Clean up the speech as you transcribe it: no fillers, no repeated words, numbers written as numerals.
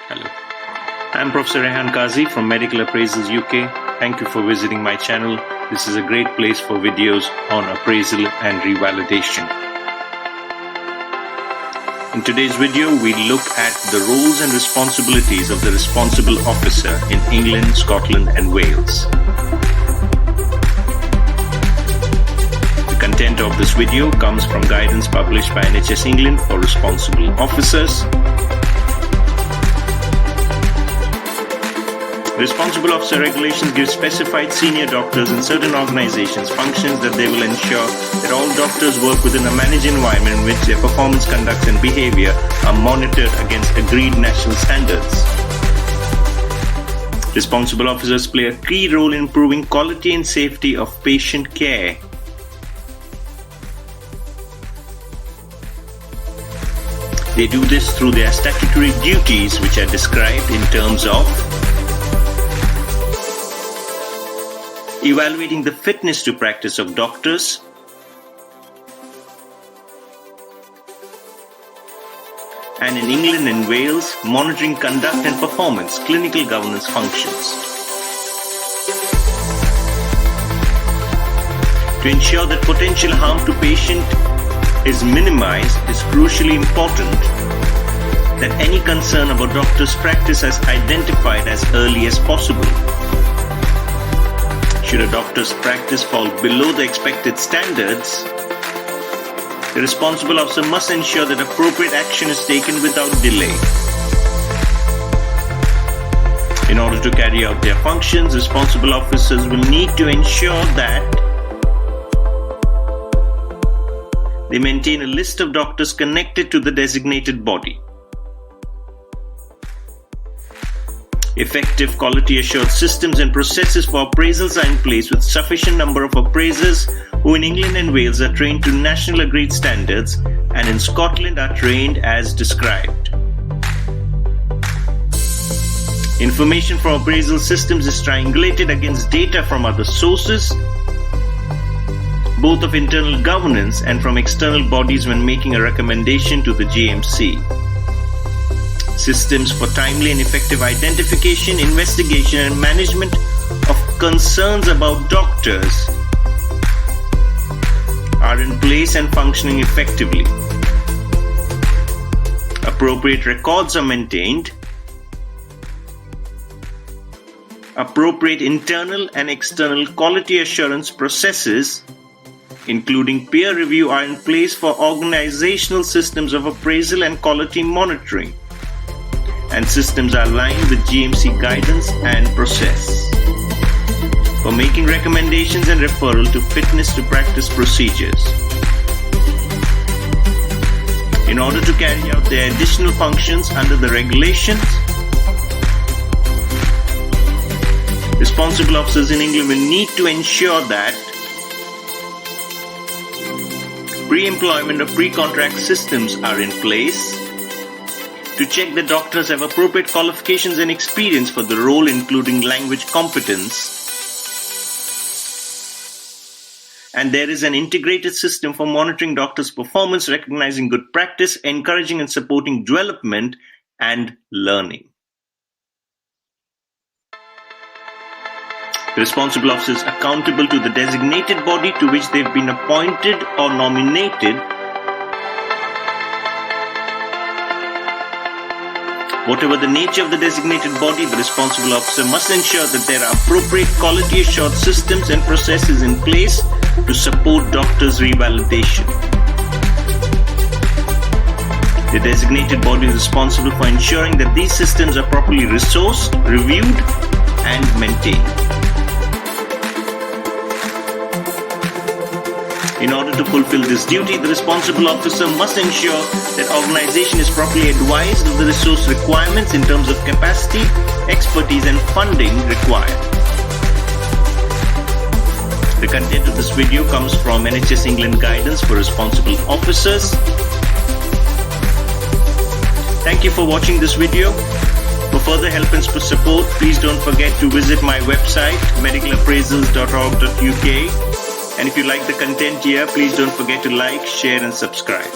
Hello. I'm Professor Rehan Kazi from Medical Appraisals UK. Thank you for visiting my channel. This is a great place for videos on appraisal and revalidation. In today's video, we look at the roles and responsibilities of the Responsible Officer in England, Scotland and Wales. The content of this video comes from guidance published by NHS England for Responsible Officers. Responsible Officer regulations give specified senior doctors in certain organizations functions that they will ensure that all doctors work within a managed environment in which their performance, conduct and behavior are monitored against agreed national standards. Responsible officers play a key role in improving quality and safety of patient care. They do this through their statutory duties, which are described in terms of evaluating the fitness to practice of doctors, and in England and Wales, monitoring conduct and performance, clinical governance functions. To ensure that potential harm to patient is minimized, it is crucially important that any concern about doctors' practice is identified as early as possible. Should a doctor's practice fall below the expected standards, the responsible officer must ensure that appropriate action is taken without delay. In order to carry out their functions, responsible officers will need to ensure that they maintain a list of doctors connected to the designated body. Effective quality-assured systems and processes for appraisals are in place with sufficient number of appraisers who in England and Wales are trained to national agreed standards and in Scotland are trained as described. Information from appraisal systems is triangulated against data from other sources, both of internal governance and from external bodies when making a recommendation to the GMC. Systems for timely and effective identification, investigation and management of concerns about doctors are in place and functioning effectively. Appropriate records are maintained. Appropriate internal and external quality assurance processes, including peer review, are in place for organizational systems of appraisal and quality monitoring, and systems are aligned with GMC guidance and process for making recommendations and referral to fitness to practice procedures. In order to carry out their additional functions under the regulations, responsible officers in England will need to ensure that pre-employment or pre-contract systems are in place, to check that doctors have appropriate qualifications and experience for the role, including language competence, and there is an integrated system for monitoring doctors' performance, recognizing good practice, encouraging and supporting development and learning. The responsible officer is accountable to the designated body to which they have been appointed or nominated. Whatever the nature of the designated body, the responsible officer must ensure that there are appropriate quality-assured systems and processes in place to support doctors' revalidation. The designated body is responsible for ensuring that these systems are properly resourced, reviewed, and maintained. In order to fulfill this duty, the responsible officer must ensure that organization is properly advised of the resource requirements in terms of capacity, expertise and funding required. The content of this video comes from NHS England Guidance for Responsible Officers. Thank you for watching this video. For further help and support, please don't forget to visit my website medicalappraisals.org.uk. And if you like the content here, please don't forget to like, share and subscribe.